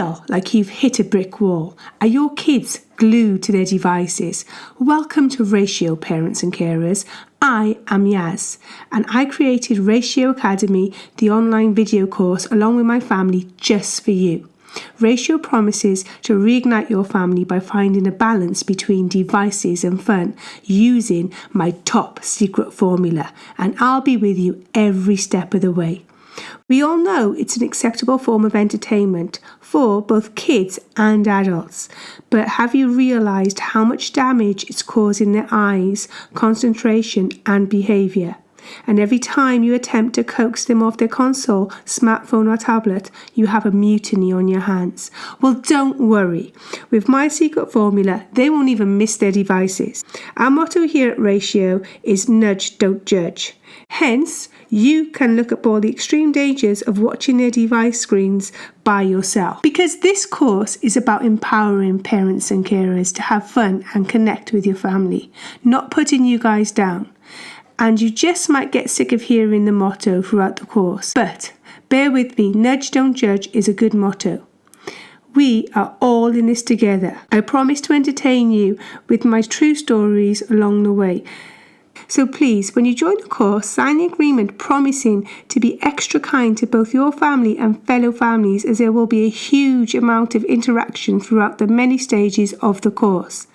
feel like you've hit a brick wall? Are your kids glued to their devices? Welcome to Ratio Parents and Carers. I am Yaz, and I created Ratio Academy, the online video course, along with my family just for you. Ratio promises to reignite your family by finding a balance between devices and fun using my top secret formula, and I'll be with you every step of the way. We all know it's an acceptable form of entertainment for both kids and adults, but have you realised how much damage it's causing their eyes, concentration and behaviour? And every time you attempt to coax them off their console, smartphone or tablet, you have a mutiny on your hands. Well, don't worry. With my secret formula, they won't even miss their devices. Our motto here at Ratio is nudge, don't judge. Hence, you can look up all the extreme dangers of watching their device screens by yourself. Because this course is about empowering parents and carers to have fun and connect with your family, not putting you guys down. And you just might get sick of hearing the motto throughout the course. But bear with me, nudge, don't judge is a good motto. We are all in this together. I promise to entertain you with my true stories along the way. So please, when you join the course, sign the agreement promising to be extra kind to both your family and fellow families, as there will be a huge amount of interaction throughout the many stages of the course.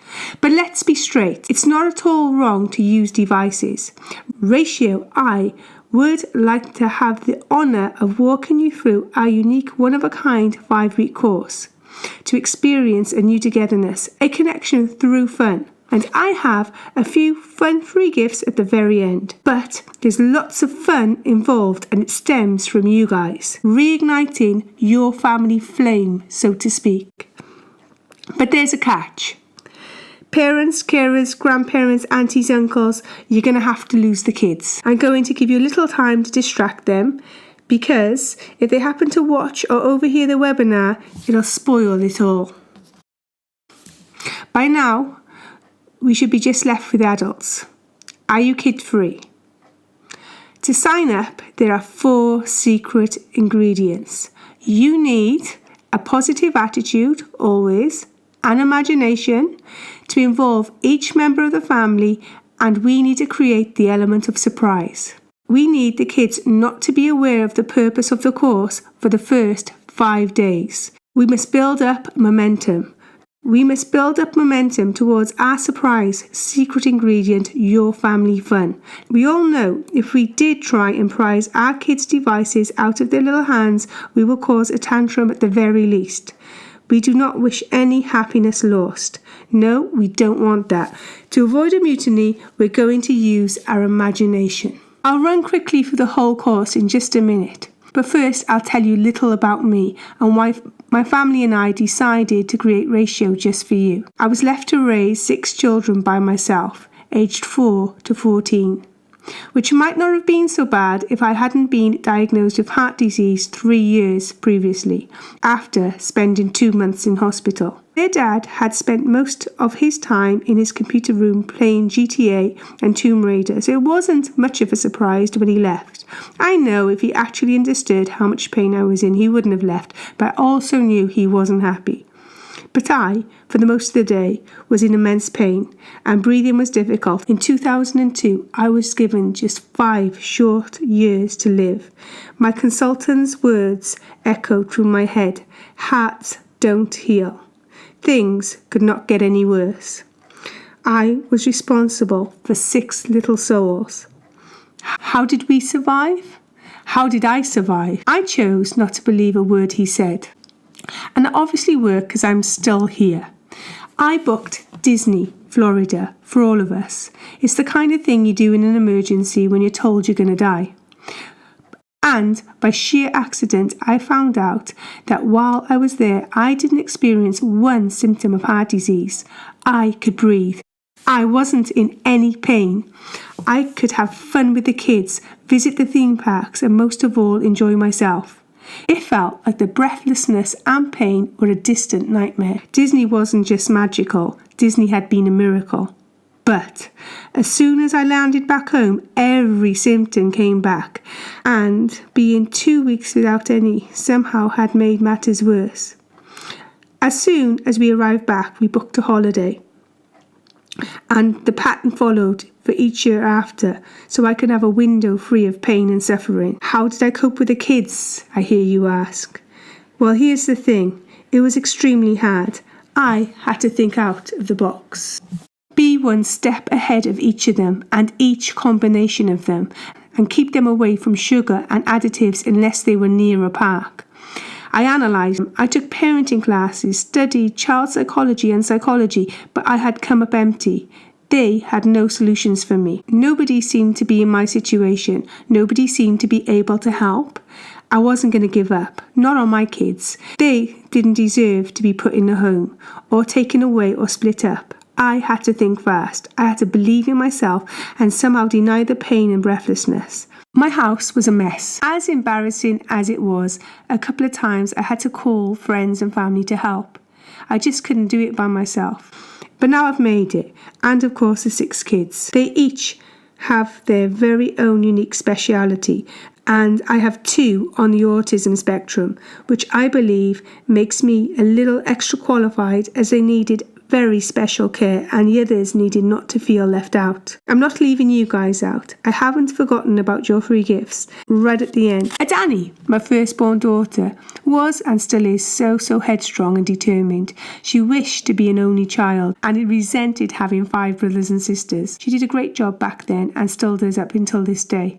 But let's be straight, it's not at all wrong to use devices. Ratio, I would like to have the honour of walking you through our unique one-of-a-kind 5-week course to experience a new togetherness, a connection through fun. And I have a few fun free gifts at the very end. But there's lots of fun involved, and it stems from you guys, reigniting your family flame, so to speak. But there's a catch. Parents, carers, grandparents, aunties, uncles, you're going to have to lose the kids. I'm going to give you a little time to distract them, because if they happen to watch or overhear the webinar, it'll spoil it all. By now, we should be just left with adults. Are you kid-free? To sign up, there are 4 secret ingredients. You need a positive attitude, always, an imagination to involve each member of the family, and we need to create the element of surprise. We need the kids not to be aware of the purpose of the course for the first 5 days. We must build up momentum. We must build up momentum towards our surprise secret ingredient, your family fun. We all know if we did try and prize our kids' devices out of their little hands, we will cause a tantrum at the very least. We do not wish any happiness lost. No, we don't want that. To avoid a mutiny, we're going to use our imagination. I'll run quickly through the whole course in just a minute. But first, I'll tell you little about me and why my family and I decided to create Ratio just for you. I was left to raise 6 children by myself, aged 4 to 14, which might not have been so bad if I hadn't been diagnosed with heart disease 3 years previously, after spending 2 months in hospital. Their dad had spent most of his time in his computer room playing GTA and Tomb Raider, so it wasn't much of a surprise when he left. I know if he actually understood how much pain I was in, he wouldn't have left, but I also knew he wasn't happy. But I, for the most of the day, was in immense pain, and breathing was difficult. In 2002, I was given just 5 short years to live. My consultant's words echoed through my head: hearts don't heal. Things could not get any worse. I was responsible for 6 little souls. How did we survive? How did I survive? I chose not to believe a word he said. And it obviously worked because I'm still here. I booked Disney, Florida, for all of us. It's the kind of thing you do in an emergency when you're told you're going to die. And by sheer accident, I found out that while I was there, I didn't experience one symptom of heart disease. I could breathe. I wasn't in any pain. I could have fun with the kids, visit the theme parks, and most of all, enjoy myself. It felt like the breathlessness and pain were a distant nightmare. Disney wasn't just magical. Disney had been a miracle. But as soon as I landed back home, every symptom came back, and being 2 weeks without any somehow had made matters worse. As soon as we arrived back, we booked a holiday. And the pattern followed for each year after, so I could have a window free of pain and suffering. How did I cope with the kids, I hear you ask? Well, here's the thing. It was extremely hard. I had to think out of the box. Be one step ahead of each of them and each combination of them, and keep them away from sugar and additives unless they were near a park. I analysed them. I took parenting classes, studied child psychology and psychology, but I had come up empty. They had no solutions for me. Nobody seemed to be in my situation. Nobody seemed to be able to help. I wasn't going to give up, not on my kids. They didn't deserve to be put in a home, or taken away or split up. I had to think fast. I had to believe in myself and somehow deny the pain and breathlessness. My house was a mess. As embarrassing as it was, a couple of times I had to call friends and family to help. I just couldn't do it by myself. But now I've made it, and of course the 6 kids. They each have their very own unique speciality, and I have 2 on the autism spectrum, which I believe makes me a little extra qualified, as they needed very special care and the others needed not to feel left out. I'm not leaving you guys out. I haven't forgotten about your free gifts right at the end. Adani, my firstborn daughter, was and still is so headstrong and determined. She wished to be an only child and resented having 5 brothers and sisters. She did a great job back then and still does up until this day.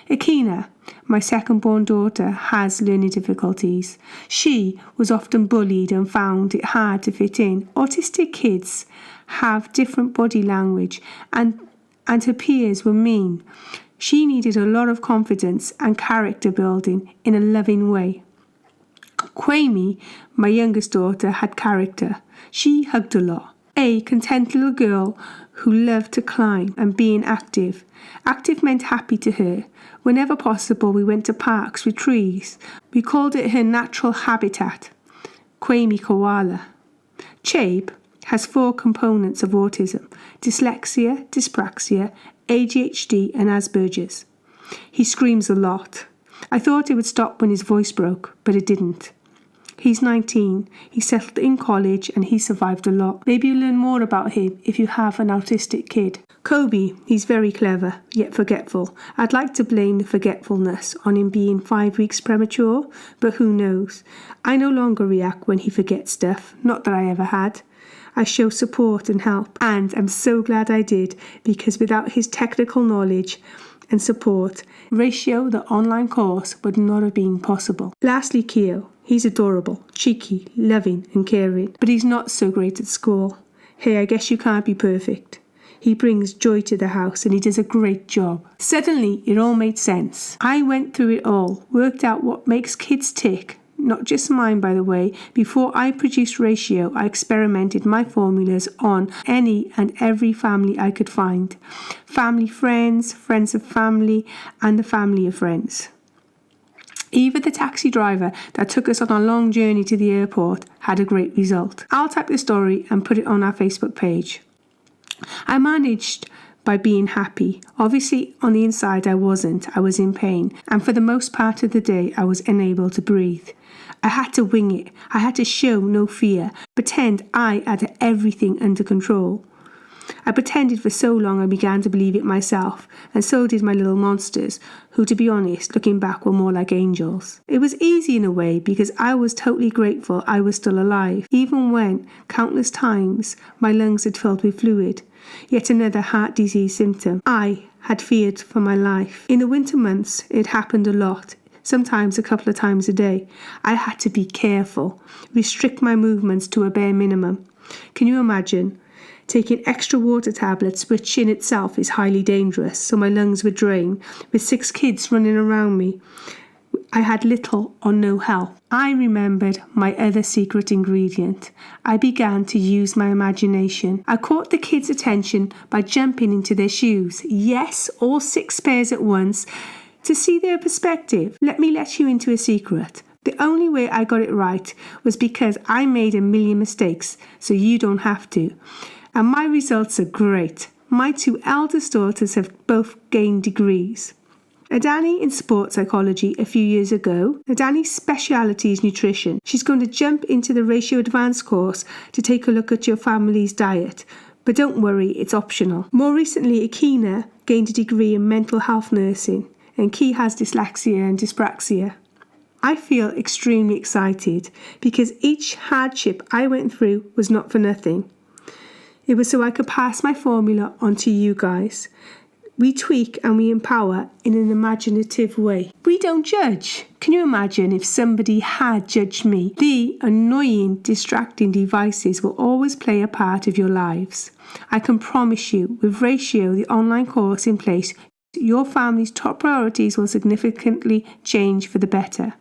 Akina, my second-born daughter, has learning difficulties. She was often bullied and found it hard to fit in. Autistic kids have different body language and her peers were mean. She needed a lot of confidence and character building in a loving way. Kwame, my youngest daughter, had character. She hugged a lot. A content little girl who loved to climb and being active. Active meant happy to her. Whenever possible, we went to parks with trees. We called it her natural habitat, Kwame Koala. Chabe has 4 components of autism: dyslexia, dyspraxia, ADHD and Asperger's. He screams a lot. I thought it would stop when his voice broke, but it didn't. He's 19, he settled in college and he survived a lot. Maybe you'll learn more about him if you have an autistic kid. Kobe, he's very clever, yet forgetful. I'd like to blame the forgetfulness on him being 5 weeks premature, but who knows. I no longer react when he forgets stuff, not that I ever had. I show support and help, and I'm so glad I did, because without his technical knowledge and support, Ratio, the online course, would not have been possible. Lastly, Keo. He's adorable, cheeky, loving and caring, but he's not so great at school. Hey, I guess you can't be perfect. He brings joy to the house and he does a great job. Suddenly, it all made sense. I went through it all, worked out what makes kids tick, not just mine by the way. Before I produced Ratio, I experimented my formulas on any and every family I could find. Family friends, friends of family, and the family of friends. Even the taxi driver that took us on a long journey to the airport had a great result. I'll type the story and put it on our Facebook page. I managed by being happy. Obviously, on the inside I wasn't. I was in pain. And for the most part of the day, I was unable to breathe. I had to wing it. I had to show no fear. Pretend I had everything under control. I pretended for so long I began to believe it myself, and so did my little monsters, who, to be honest, looking back, were more like angels. It was easy in a way because I was totally grateful I was still alive, even when, countless times, my lungs had filled with fluid. Yet another heart disease symptom. I had feared for my life. In the winter months, it happened a lot. Sometimes a couple of times a day. I had to be careful, restrict my movements to a bare minimum. Can you imagine? Taking extra water tablets, which in itself is highly dangerous, so my lungs would drain, with 6 kids running around me. I had little or no help. I remembered my other secret ingredient. I began to use my imagination. I caught the kids' attention by jumping into their shoes. Yes, all 6 pairs at once, to see their perspective. Let me let you into a secret. The only way I got it right was because I made a million mistakes, so you don't have to. And my results are great. My 2 eldest daughters have both gained degrees. Adani in sports psychology a few years ago. Adani's speciality is nutrition. She's going to jump into the Ratio Advanced course to take a look at your family's diet. But don't worry, it's optional. More recently, Akina gained a degree in mental health nursing, and Key has dyslexia and dyspraxia. I feel extremely excited because each hardship I went through was not for nothing. It was so I could pass my formula on to you guys. We tweak and we empower in an imaginative way. We don't judge. Can you imagine if somebody had judged me? The annoying, distracting devices will always play a part of your lives. I can promise you, with Ratio, the online course in place, your family's top priorities will significantly change for the better.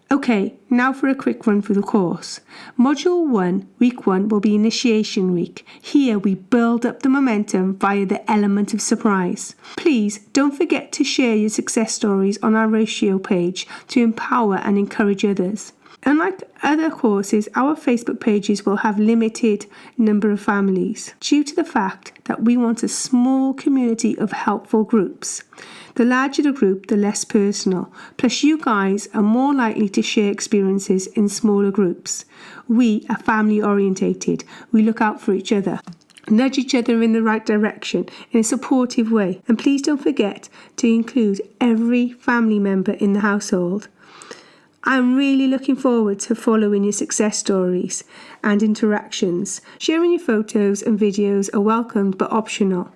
Okay, now for a quick run through the course. Module 1, Week 1, will be Initiation Week. Here we build up the momentum via the element of surprise. Please don't forget to share your success stories on our Ratio page to empower and encourage others. Unlike other courses, our Facebook pages will have limited number of families due to the fact that we want a small community of helpful groups. The larger the group, the less personal. Plus, you guys are more likely to share experiences in smaller groups. We are family orientated. We look out for each other, nudge each other in the right direction in a supportive way. And please don't forget to include every family member in the household. I'm really looking forward to following your success stories and interactions. Sharing your photos and videos are welcomed but optional.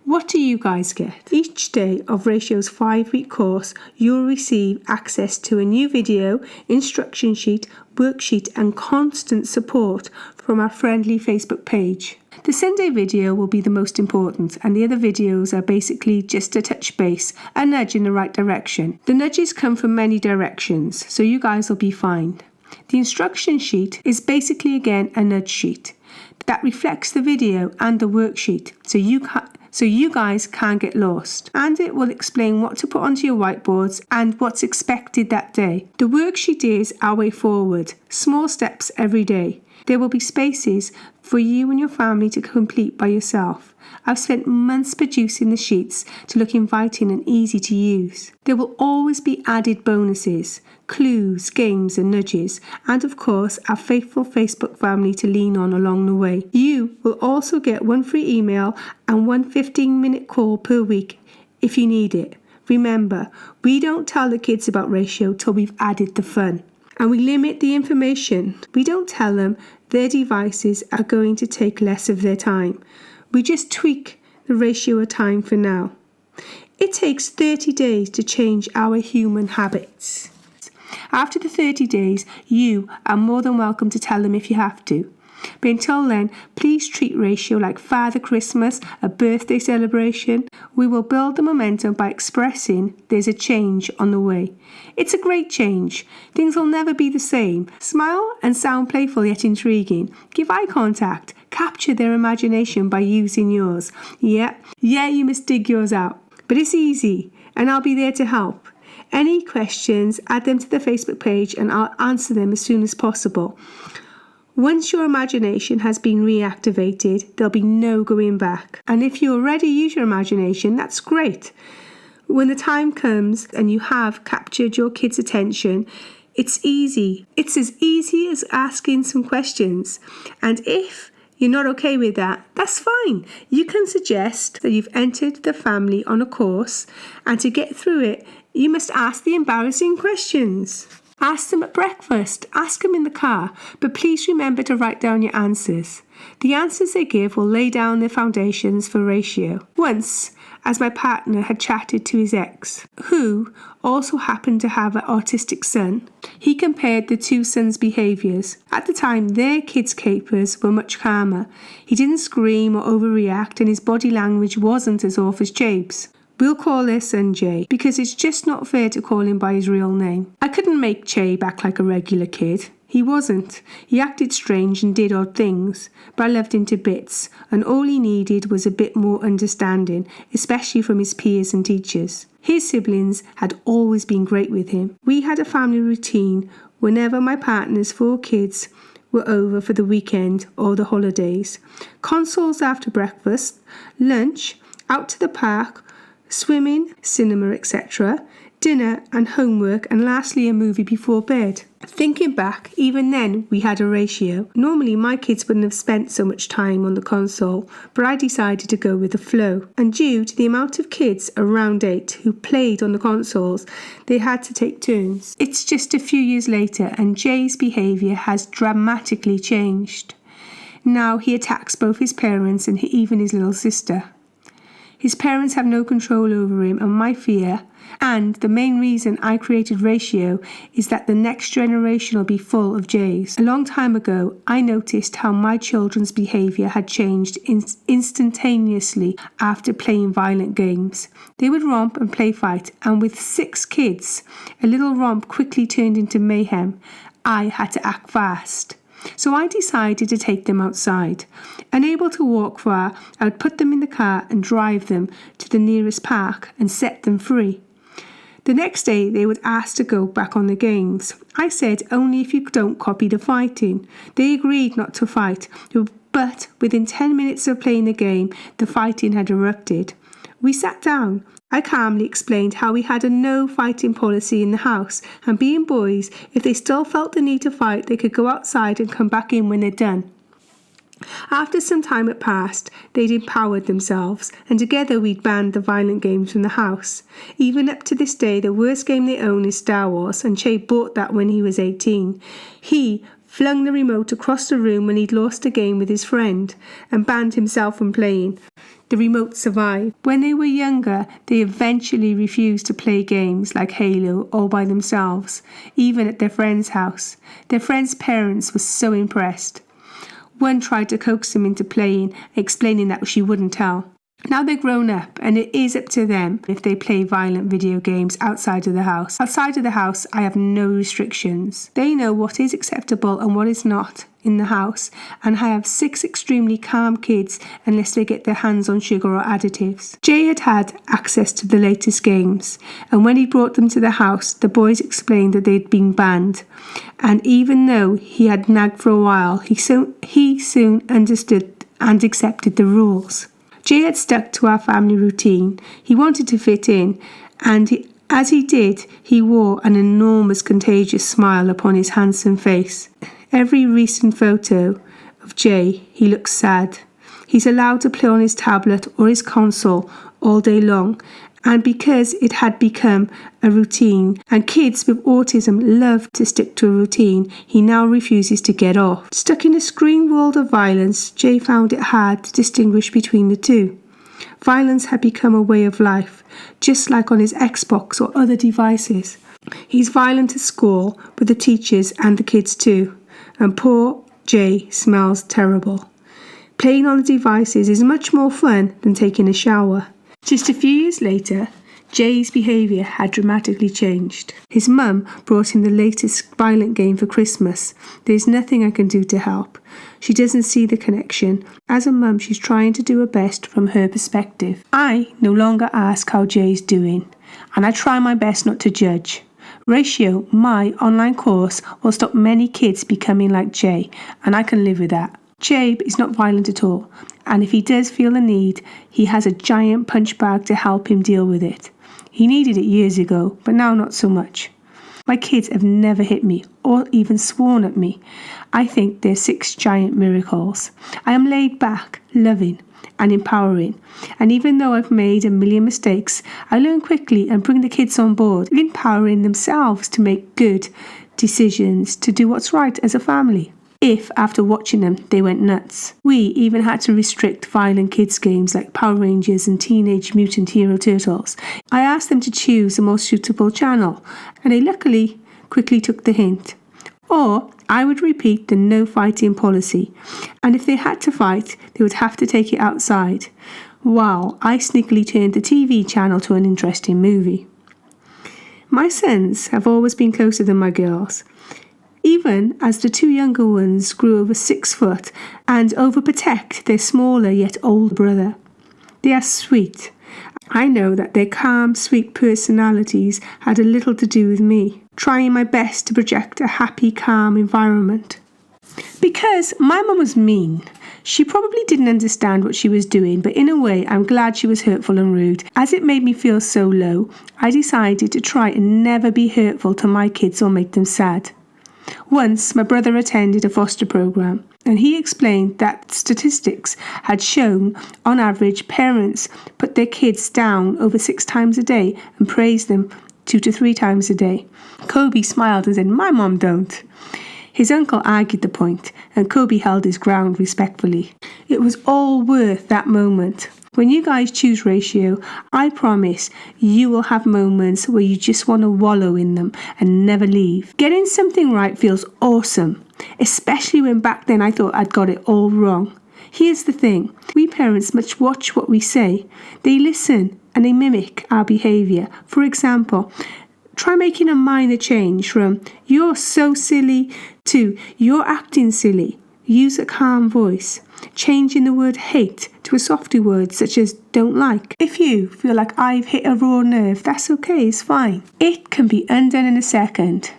What do you guys get? Each day of Ratio's 5-week course, you'll receive access to a new video, instruction sheet, worksheet and constant support from our friendly Facebook page. The Sunday video will be the most important, and the other videos are basically just a touch base, a nudge in the right direction. The nudges come from many directions, so you guys will be fine. The instruction sheet is basically again a nudge sheet that reflects the video and the worksheet, so you guys can't get lost. And it will explain what to put onto your whiteboards and what's expected that day. The worksheet is our way forward, small steps every day. There will be spaces for you and your family to complete by yourself. I've spent months producing the sheets to look inviting and easy to use. There will always be added bonuses, clues, games and nudges, and of course our faithful Facebook family to lean on along the way. You will also get one free email and one 15-minute call per week if you need it. Remember, we don't tell the kids about Ratio till we've added the fun. And we limit the information. We don't tell them their devices are going to take less of their time. We just tweak the ratio of time for now. It takes 30 days to change our human habits. After the 30 days, you are more than welcome to tell them if you have to. But until then, please treat Ratio like Father Christmas, a birthday celebration. We will build the momentum by expressing there's a change on the way. It's a great change. Things will never be the same. Smile and sound playful yet intriguing. Give eye contact. Capture their imagination by using yours. Yeah, you must dig yours out. But it's easy, and I'll be there to help. Any questions, add them to the Facebook page and I'll answer them as soon as possible. Once your imagination has been reactivated, there'll be no going back. And if you already use your imagination, that's great. When the time comes and you have captured your kids' attention, it's easy. It's as easy as asking some questions. And if you're not okay with that, that's fine. You can suggest that you've entered the family on a course, and to get through it, you must ask the embarrassing questions. Ask them at breakfast, ask them in the car, but please remember to write down your answers. The answers they give will lay down the foundations for Ratio. Once, as my partner had chatted to his ex, who also happened to have an autistic son, he compared the two sons' behaviours. At the time, their kids' capers were much calmer. He didn't scream or overreact, and his body language wasn't as off as Jabe's. We'll call their son Jay, because it's just not fair to call him by his real name. I couldn't make Jabe act like a regular kid. He wasn't. He acted strange and did odd things, but I loved him to bits, and all he needed was a bit more understanding, especially from his peers and teachers. His siblings had always been great with him. We had a family routine whenever my partner's 4 kids were over for the weekend or the holidays. Consoles after breakfast, lunch, out to the park, swimming, cinema, etc., dinner and homework, and lastly a movie before bed. Thinking back, even then we had a ratio. Normally my kids wouldn't have spent so much time on the console, but I decided to go with the flow. And due to the amount of kids around 8 who played on the consoles, they had to take turns. It's just a few years later and Jay's behaviour has dramatically changed. Now he attacks both his parents and even his little sister. His parents have no control over him, and my fear, and the main reason I created Ratio, is that the next generation will be full of Jays. A long time ago, I noticed how my children's behaviour had changed instantaneously after playing violent games. They would romp and play fight, and with 6 kids, a little romp quickly turned into mayhem. I had to act fast. So I decided to take them outside. Unable to walk far, I would put them in the car and drive them to the nearest park and set them free. The next day they would ask to go back on the games. I said only if you don't copy the fighting. They agreed not to fight, but within 10 minutes of playing the game, the fighting had erupted. We sat down. I calmly explained how we had a no fighting policy in the house, and being boys, if they still felt the need to fight, they could go outside and come back in when they're done. After some time had passed, they'd empowered themselves, and together we'd banned the violent games from the house. Even up to this day, the worst game they own is Star Wars, and Che bought that when he was 18. He flung the remote across the room when he'd lost a game with his friend, and banned himself from playing. The remote survived. When they were younger, they eventually refused to play games like Halo all by themselves, even at their friend's house. Their friend's parents were so impressed. One tried to coax them into playing, explaining that she wouldn't tell. Now they're grown up, and it is up to them if they play violent video games outside of the house. Outside of the house, I have no restrictions. They know what is acceptable and what is not in the house, and I have 6 extremely calm kids unless they get their hands on sugar or additives. Jay had access to the latest games, and when he brought them to the house, the boys explained that they'd been banned. And even though he had nagged for a while, he soon understood and accepted the rules. Jay had stuck to our family routine. He wanted to fit in, and as he did, he wore an enormous contagious smile upon his handsome face. Every recent photo of Jay, he looks sad. He's allowed to play on his tablet or his console all day long, and because it had become a routine, and kids with autism love to stick to a routine, he now refuses to get off. Stuck in a screen world of violence, Jay found it hard to distinguish between the two. Violence had become a way of life, just like on his Xbox or other devices. He's violent at school, with the teachers and the kids too, and poor Jay smells terrible. Playing on the devices is much more fun than taking a shower. Just a few years later, Jay's behaviour had dramatically changed. His mum brought him the latest violent game for Christmas. There's nothing I can do to help. She doesn't see the connection. As a mum, she's trying to do her best from her perspective. I no longer ask how Jay's doing, and I try my best not to judge. Ratio, my online course, will stop many kids becoming like Jay, and I can live with that. Jay is not violent at all, and if he does feel the need, he has a giant punch bag to help him deal with it. He needed it years ago, but now not so much. My kids have never hit me or even sworn at me. I think they're 6 giant miracles. I am laid back, loving and empowering, and even though I've made a million mistakes, I learn quickly and bring the kids on board, empowering themselves to make good decisions, to do what's right as a family. If, after watching them, they went nuts. We even had to restrict violent kids' games like Power Rangers and Teenage Mutant Hero Turtles. I asked them to choose a more suitable channel, and they luckily quickly took the hint. Or I would repeat the no fighting policy, and if they had to fight, they would have to take it outside, while I sneakily turned the TV channel to an interesting movie. My sons have always been closer than my girls, even as the 2 younger ones grew over 6 foot and overprotect their smaller yet older brother. They are sweet. I know that their calm, sweet personalities had a little to do with me, trying my best to project a happy, calm environment. Because my mum was mean. She probably didn't understand what she was doing, but in a way, I'm glad she was hurtful and rude. As it made me feel so low, I decided to try and never be hurtful to my kids or make them sad. Once, my brother attended a foster program, and he explained that statistics had shown, on average, parents put their kids down over 6 times a day and praise them 2 to 3 times a day. Kobe smiled and said, "My mom don't." His uncle argued the point, and Kobe held his ground respectfully. It was all worth that moment. When you guys choose Ratio, I promise you will have moments where you just want to wallow in them and never leave. Getting something right feels awesome, especially when back then I thought I'd got it all wrong. Here's the thing, we parents must watch what we say. They listen and they mimic our behaviour. For example, try making a minor change from "you're so silly" to "you're acting silly." Use a calm voice. Changing the word hate to a softer word such as don't like. If you feel like I've hit a raw nerve, that's okay, it's fine. It can be undone in a second.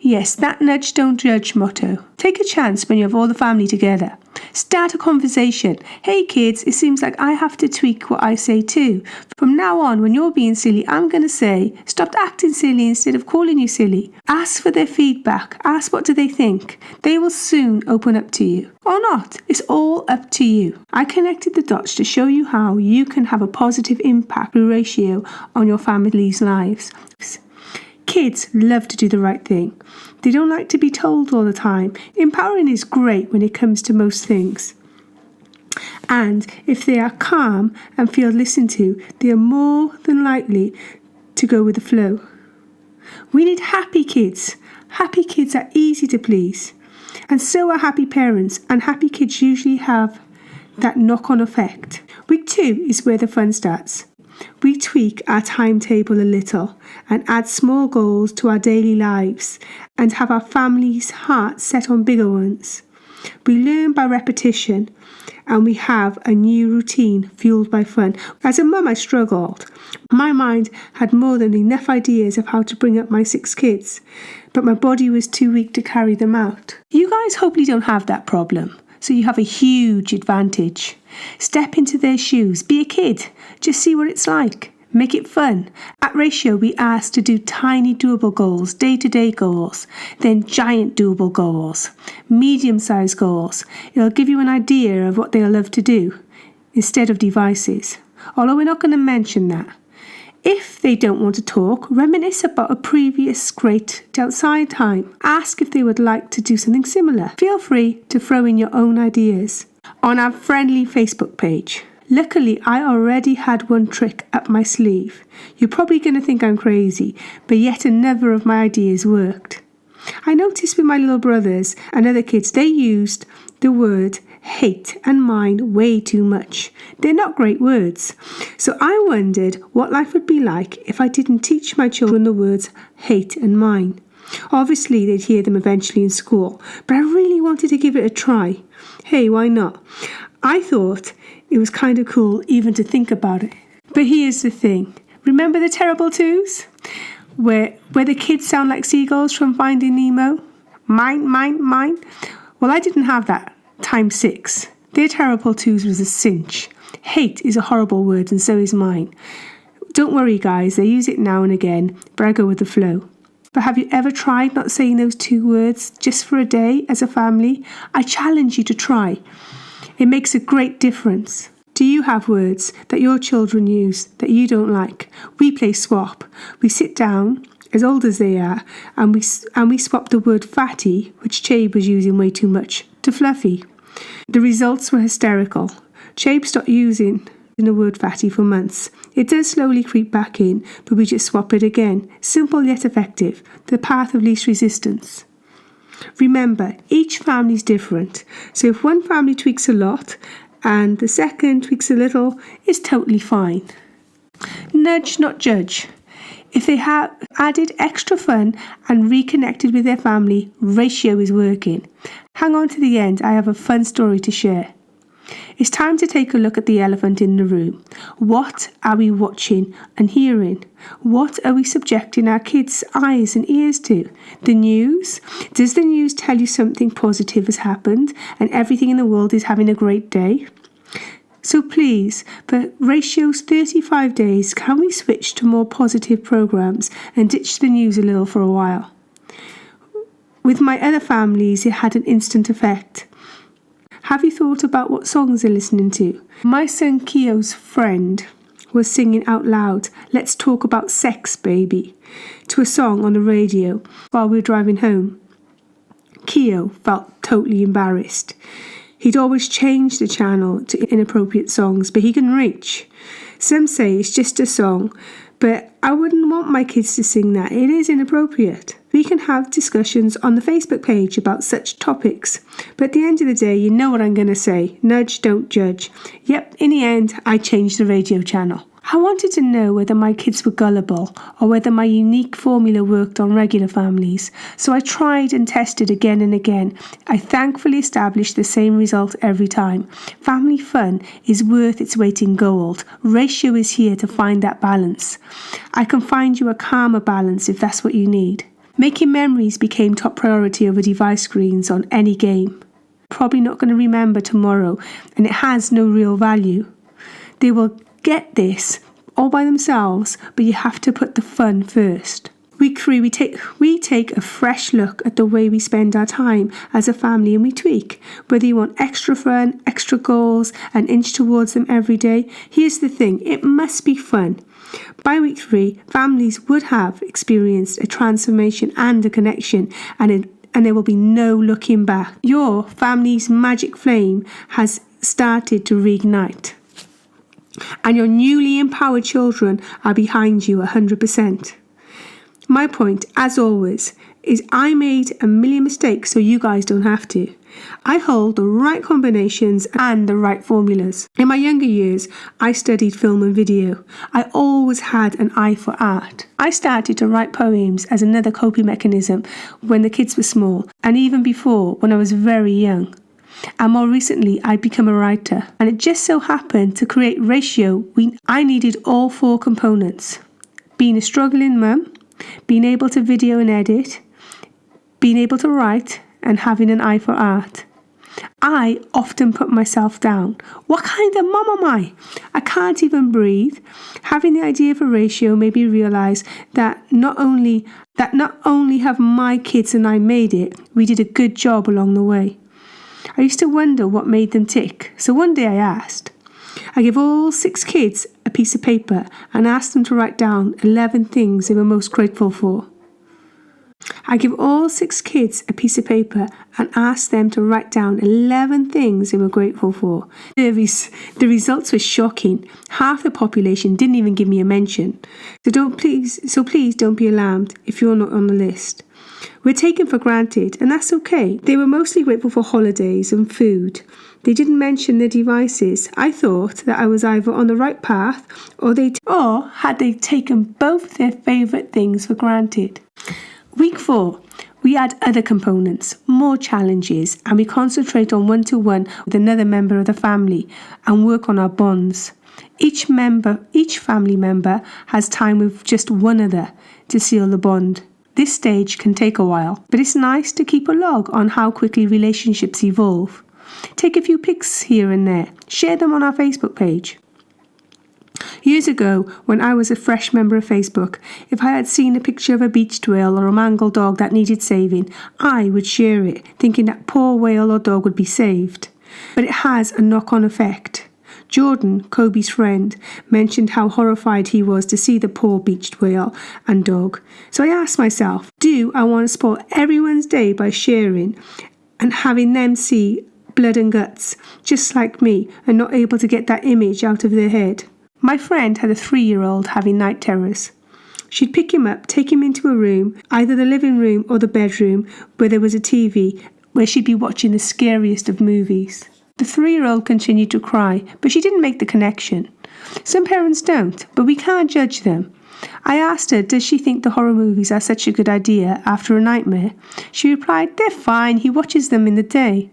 Yes, that nudge don't judge motto. Take a chance when you have all the family together. Start a conversation. "Hey kids, it seems like I have to tweak what I say too. From now on, when you're being silly, I'm going to say, stop acting silly instead of calling you silly." Ask for their feedback. Ask what do they think. They will soon open up to you. Or not. It's all up to you. I connected the dots to show you how you can have a positive impact through Ratio on your family's lives. Kids love to do the right thing. They don't like to be told all the time. Empowering is great when it comes to most things. And if they are calm and feel listened to, they are more than likely to go with the flow. We need happy kids. Happy kids are easy to please. And so are happy parents, and happy kids usually have that knock-on effect. Week 2 is where the fun starts. We tweak our timetable a little and add small goals to our daily lives and have our family's hearts set on bigger ones. We learn by repetition and we have a new routine fueled by fun. As a mum, I struggled. My mind had more than enough ideas of how to bring up my 6 kids, but my body was too weak to carry them out. You guys hopefully don't have that problem. So you have a huge advantage. Step into their shoes. Be a kid. Just see what it's like. Make it fun. At Ratio, we ask to do tiny doable goals, day-to-day goals, then giant doable goals, medium-sized goals. It'll give you an idea of what they'll love to do instead of devices. Although we're not going to mention that. If they don't want to talk, reminisce about a previous great outside time. Ask if they would like to do something similar. Feel free to throw in your own ideas on our friendly Facebook page. Luckily, I already had one trick up my sleeve. You're probably going to think I'm crazy, but yet another of my ideas worked. I noticed with my little brothers and other kids, they used the word hate and mind way too much. They're not great words. So I wondered what life would be like if I didn't teach my children the words hate and mind. Obviously, they'd hear them eventually in school, but I really wanted to give it a try. Hey, why not? I thought it was kind of cool even to think about it. But here's the thing. Remember the Terrible Twos? Where the kids sound like seagulls from Finding Nemo? Mine, mine, mine. Well, I didn't have that. Times 6. Their Terrible Twos was a cinch. Hate is a horrible word and so is mine. Don't worry guys, they use it now and again, but I go with the flow. But have you ever tried not saying those 2 words just for a day as a family? I challenge you to try. It makes a great difference. Do you have words that your children use that you don't like? We play swap. We sit down, as old as they are, and we swap the word fatty, which Chabe was using way too much, to fluffy. The results were hysterical. Chabe stopped using the word fatty for months. It does slowly creep back in, but we just swap it again. Simple yet effective. The path of least resistance. Remember, each family is different. So if one family tweaks a lot and the second tweaks a little, it's totally fine. Nudge, not judge. If they have added extra fun and reconnected with their family, Ratio is working. Hang on to the end, I have a fun story to share. It's time to take a look at the elephant in the room. What are we watching and hearing? What are we subjecting our kids' eyes and ears to? The news? Does the news tell you something positive has happened and everything in the world is having a great day? So please, for Ratio's 35 days, can we switch to more positive programs and ditch the news a little for a while? With my other families, it had an instant effect. Have you thought about what songs they're listening to? My son Keo's friend was singing out loud, "Let's talk about sex, baby," to a song on the radio while we were driving home. Keo felt totally embarrassed. He'd always change the channel to inappropriate songs, but he couldn't reach. Some say it's just a song, but I wouldn't want my kids to sing that. It is inappropriate. We can have discussions on the Facebook page about such topics. But at the end of the day, you know what I'm going to say. Nudge, don't judge. Yep, in the end, I changed the radio channel. I wanted to know whether my kids were gullible or whether my unique formula worked on regular families. So I tried and tested again and again. I thankfully established the same result every time. Family fun is worth its weight in gold. Ratio is here to find that balance. I can find you a calmer balance if that's what you need. Making memories became top priority over device screens on any game. Probably not going to remember tomorrow, and it has no real value. They will get this all by themselves, but you have to put the fun first. Week 3, we take a fresh look at the way we spend our time as a family, and we tweak. Whether you want extra fun, extra goals, and inch towards them every day, here's the thing, it must be fun. By week 3, families would have experienced a transformation and a connection, and there will be no looking back. Your family's magic flame has started to reignite. And your newly empowered children are behind you 100%. My point, as always, is I made a million mistakes so you guys don't have to. I hold the right combinations and the right formulas. In my younger years, I studied film and video. I always had an eye for art. I started to write poems as another coping mechanism when the kids were small, and even before, when I was very young. And more recently, I'd become a writer. And it just so happened to create Ratio, I needed all 4 components. Being a struggling mum, being able to video and edit, being able to write, and having an eye for art. I often put myself down. What kind of mum am I? I can't even breathe. Having the idea for Ratio made me realise that not only have my kids and I made it, we did a good job along the way. I used to wonder what made them tick, so one day I asked. I gave all 6 kids a piece of paper and asked them to write down 11 things they were most grateful for. I gave all 6 kids a piece of paper and asked them to write down 11 things they were grateful for. The results were shocking. Half the population didn't even give me a mention. So please don't be alarmed if you're not on the list. We're taken for granted, and that's okay. They were mostly grateful for holidays and food. They didn't mention their devices. I thought that I was either on the right path or had they taken both their favourite things for granted. Week 4, we add other components, more challenges, and we concentrate on one-to-one with another member of the family and work on our bonds. Each family member has time with just one other to seal the bond. This stage can take a while, but it's nice to keep a log on how quickly relationships evolve. Take a few pics here and there. Share them on our Facebook page. Years ago, when I was a fresh member of Facebook, if I had seen a picture of a beached whale or a mangled dog that needed saving, I would share it, thinking that poor whale or dog would be saved. But it has a knock-on effect. Jordan, Kobe's friend, mentioned how horrified he was to see the poor beached whale and dog. So I asked myself, do I want to spoil everyone's day by sharing and having them see blood and guts, just like me, and not able to get that image out of their head? My friend had a 3-year-old having night terrors. She'd pick him up, take him into a room, either the living room or the bedroom, where there was a TV, where she'd be watching the scariest of movies. The 3-year-old continued to cry, but she didn't make the connection. Some parents don't, but we can't judge them. I asked her, does she think the horror movies are such a good idea after a nightmare? She replied, they're fine, he watches them in the day.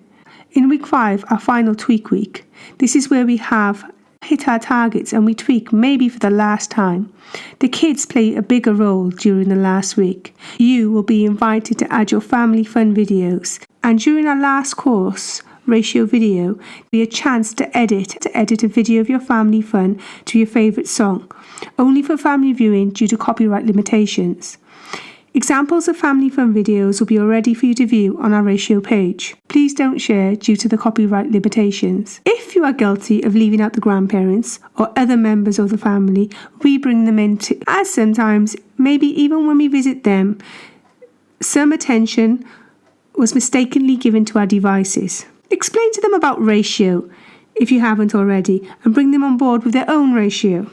In week 5, our final tweak week, this is where we have hit our targets and we tweak maybe for the last time. The kids play a bigger role during the last week. You will be invited to add your family fun videos, and during our last course, ratio video, be a chance to edit a video of your family fun to your favourite song, only for family viewing due to copyright limitations. Examples of family fun videos will be already for you to view on our ratio page. Please don't share due to the copyright limitations. If you are guilty of leaving out the grandparents or other members of the family, we bring them in too, as sometimes, maybe even when we visit them, some attention was mistakenly given to our devices. Explain to them about ratio, if you haven't already, and bring them on board with their own ratio.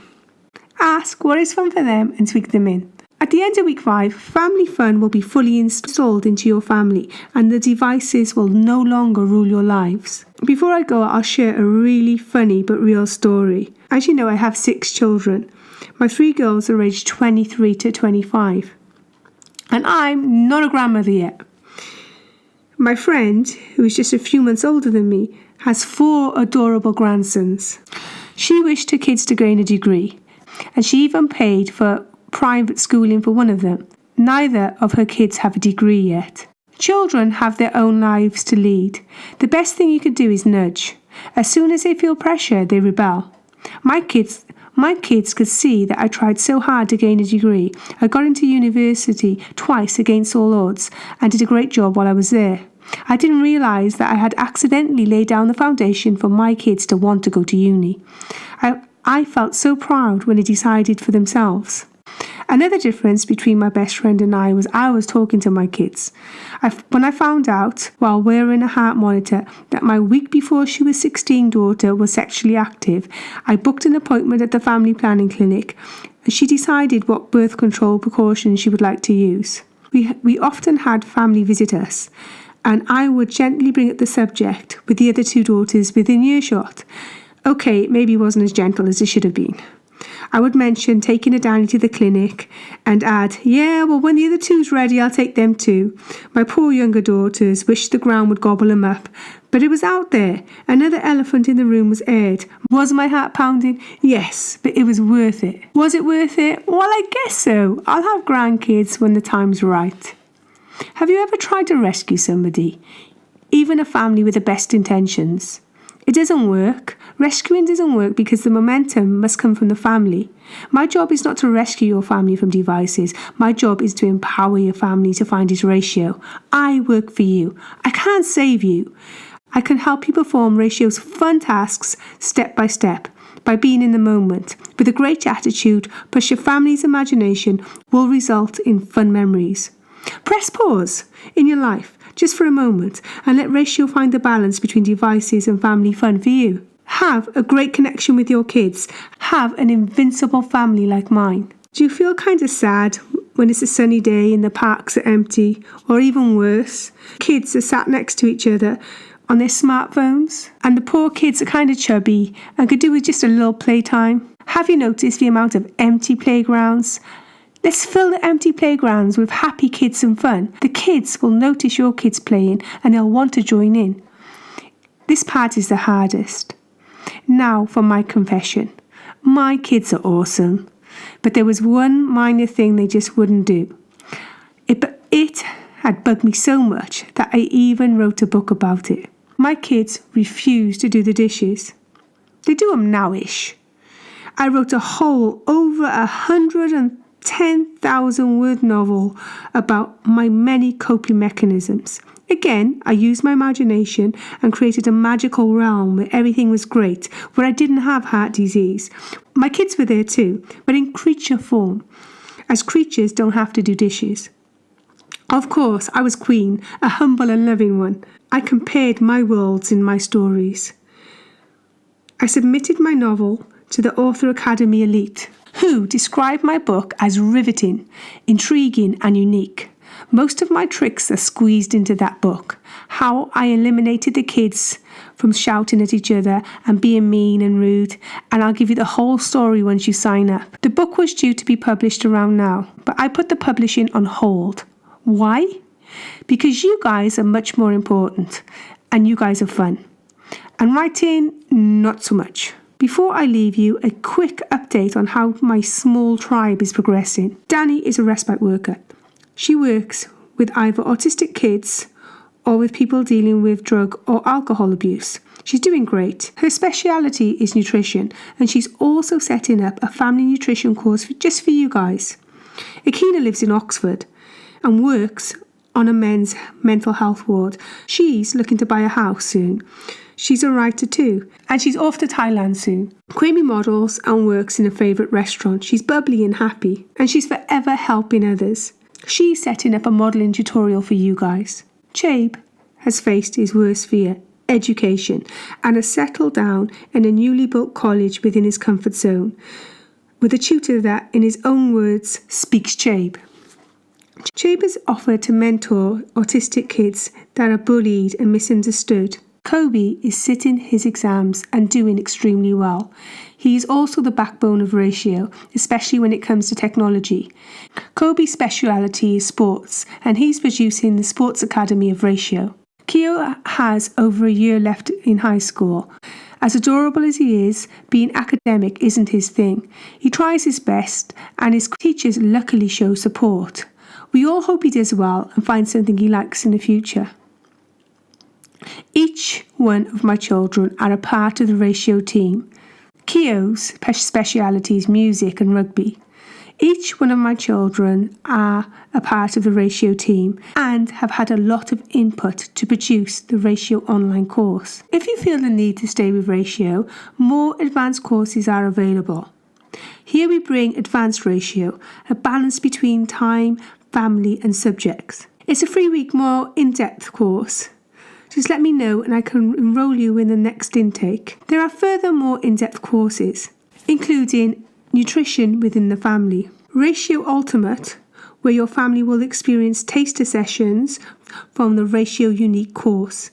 Ask what is fun for them and tweak them in. At the end of week 5, family fun will be fully installed into your family and the devices will no longer rule your lives. Before I go, I'll share a really funny but real story. As you know, I have 6 children. My 3 girls are aged 23 to 25. And I'm not a grandmother yet. My friend, who is just a few months older than me, has 4 adorable grandsons. She wished her kids to gain a degree, and she even paid for private schooling for one of them. Neither of her kids have a degree yet. Children have their own lives to lead. The best thing you could do is nudge. As soon as they feel pressure, they rebel. My kids could see that I tried so hard to gain a degree. I got into university twice against all odds and did a great job while I was there. I didn't realise that I had accidentally laid down the foundation for my kids to want to go to uni. I felt so proud when they decided for themselves. Another difference between my best friend and I was talking to my kids. When I found out, while wearing a heart monitor, that my week before she was 16 daughter was sexually active, I booked an appointment at the family planning clinic and she decided what birth control precautions she would like to use. We often had family visit us, and I would gently bring up the subject with the other 2 daughters within earshot. Okay, it maybe wasn't as gentle as it should have been. I would mention taking her down to the clinic and add, yeah, well, when the other 2's ready, I'll take them too. My poor younger daughters wished the ground would gobble them up, but it was out there. Another elephant in the room was aired. Was my heart pounding? Yes, but it was worth it. Was it worth it? Well, I guess so. I'll have grandkids when the time's right. Have you ever tried to rescue somebody, even a family with the best intentions? It doesn't work. Rescuing doesn't work because the momentum must come from the family. My job is not to rescue your family from devices. My job is to empower your family to find its ratio. I work for you. I can't save you. I can help you perform ratio's fun tasks step by step. By being in the moment, with a great attitude, push your family's imagination will result in fun memories. Press pause in your life just for a moment and let ratio find the balance between devices and family fun for you. Have a great connection with your kids. Have an invincible family like mine. Do you feel kind of sad when it's a sunny day and the parks are empty? Or even worse, kids are sat next to each other on their smartphones and the poor kids are kind of chubby and could do with just a little playtime? Have you noticed the amount of empty playgrounds? Let's fill the empty playgrounds with happy kids and fun. The kids will notice your kids playing and they'll want to join in. This part is the hardest. Now for my confession. My kids are awesome, but there was one minor thing they just wouldn't do. It had bugged me so much that I even wrote a book about it. My kids refuse to do the dishes. They do them nowish. I wrote a whole over 110,000 word novel about my many coping mechanisms. Again, I used my imagination and created a magical realm where everything was great, where I didn't have heart disease. My kids were there too, but in creature form, as creatures don't have to do dishes. Of course, I was queen, a humble and loving one. I compared my worlds in my stories. I submitted my novel to the Author Academy elite, who described my book as riveting, intriguing and unique. Most of my tricks are squeezed into that book. How I eliminated the kids from shouting at each other and being mean and rude, and I'll give you the whole story once you sign up. The book was due to be published around now, but I put the publishing on hold. Why? Because you guys are much more important. and you guys have fun. And writing, not so much. Before I leave you, a quick update on how my small tribe is progressing. Danny is a respite worker. She works with either autistic kids or with people dealing with drug or alcohol abuse. She's doing great. Her speciality is nutrition, and she's also setting up a family nutrition course just for you guys. Akina lives in Oxford and works on a men's mental health ward. She's looking to buy a house soon. She's a writer too, and she's off to Thailand soon. Kwame models and works in a favourite restaurant. She's bubbly and happy, and she's forever helping others. She's setting up a modelling tutorial for you guys. Chabe has faced his worst fear, education, and has settled down in a newly built college within his comfort zone, with a tutor that, in his own words, speaks Chabe. Chabe has offered to mentor autistic kids that are bullied and misunderstood. Kobe is sitting his exams and doing extremely well. He is also the backbone of Ratio, especially when it comes to technology. Kobe's speciality is sports, and he's producing the Sports Academy of Ratio. Keo has over a year left in high school. As adorable as he is, being academic isn't his thing. He tries his best, and his teachers luckily show support. We all hope he does well and finds something he likes in the future. Each one of my children are a part of the Ratio team. Keo's speciality is music and rugby. Each one of my children are a part of the Ratio team and have had a lot of input to produce the Ratio online course. If you feel the need to stay with Ratio, more advanced courses are available. Here we bring Advanced Ratio, a balance between time, family and subjects. It's a 3-week more in-depth course. Just let me know and I can enrol you in the next intake. There are further more in-depth courses, including Nutrition within the Family, Ratio Ultimate, where your family will experience taster sessions from the Ratio Unique course,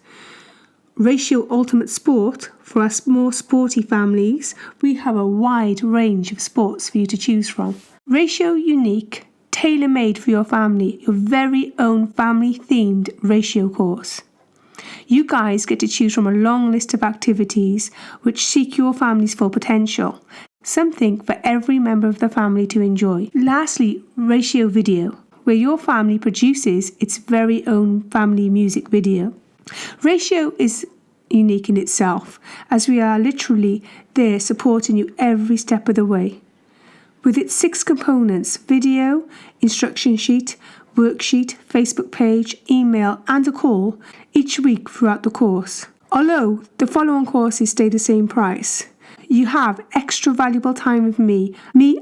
Ratio Ultimate Sport, for us more sporty families. We have a wide range of sports for you to choose from. Ratio Unique, tailor-made for your family, your very own family-themed Ratio course. You guys get to choose from a long list of activities which seek your family's full potential, something for every member of the family to enjoy. Lastly, Ratio Video, where your family produces its very own family music video. Ratio is unique in itself, as we are literally there supporting you every step of the way. With its 6 components, video, instruction sheet, worksheet, Facebook page, email and a call each week throughout the course. Although the follow-on courses stay the same price, you have extra valuable time with me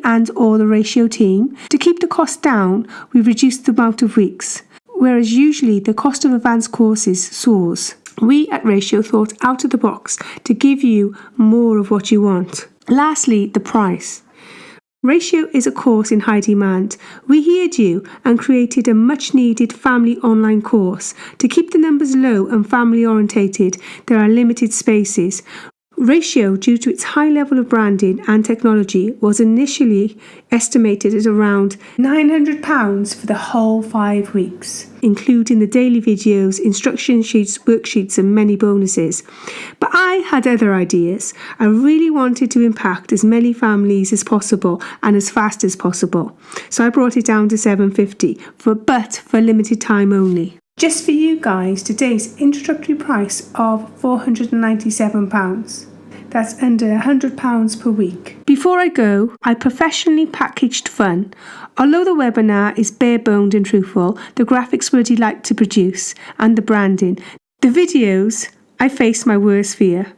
and or the Ratio team. To keep the cost down, we've reduced the amount of weeks, whereas usually the cost of advanced courses soars. We at Ratio thought out of the box to give you more of what you want. Lastly, the price. Ratio is a course in high demand. We heard you and created a much needed family online course. To keep the numbers low and family orientated, there are limited spaces. Ratio, due to its high level of branding and technology, was initially estimated at around £900 for the whole 5 weeks, including the daily videos, instruction sheets, worksheets and many bonuses. But I had other ideas. I really wanted to impact as many families as possible and as fast as possible. So I brought it down to £750, but for limited time only. Just for you guys, today's introductory price of £497. That's under £100 per week. Before I go, I professionally packaged fun. Although the webinar is bare-boned and truthful, the graphics were a delight to produce, and the branding. The videos, I faced my worst fear.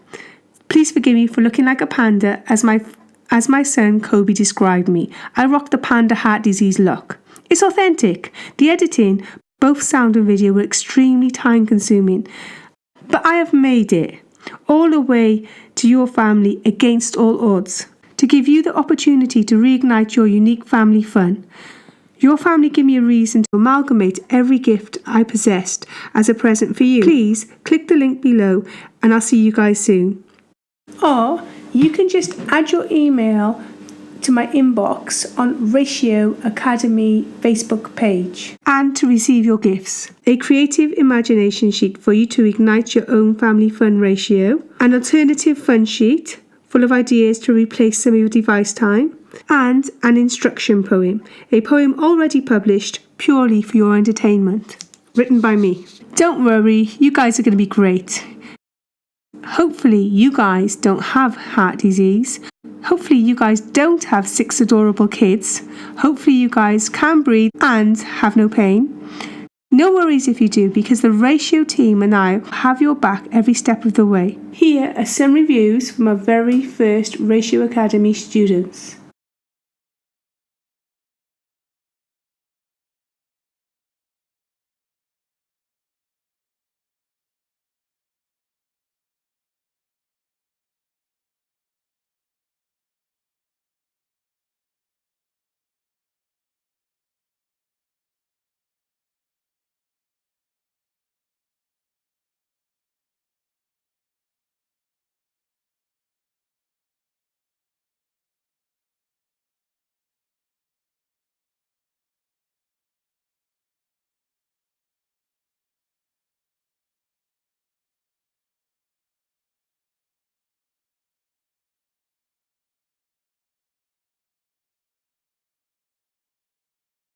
Please forgive me for looking like a panda as my son Kobe described me. I rock the panda heart disease look. It's authentic. The editing, both sound and video, were extremely time consuming, but I have made it all the way to your family against all odds, to give you the opportunity to reignite your unique family fun. Your family give me a reason to amalgamate every gift I possessed as a present for you. Please click the link below and I'll see you guys soon. Or you can just add your email to my inbox on Ratio Academy Facebook page and to receive your gifts. A creative imagination sheet for you to ignite your own family fun ratio, an alternative fun sheet full of ideas to replace some of your device time, and an instruction poem, a poem already published purely for your entertainment, written by me. Don't worry, you guys are going to be great. Hopefully you guys don't have heart disease. Hopefully you guys don't have 6 adorable kids. Hopefully you guys can breathe and have no pain. No worries if you do, because the Ratio team and I have your back every step of the way. Here are some reviews from our very first Ratio Academy students.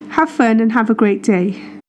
Have fun and have a great day.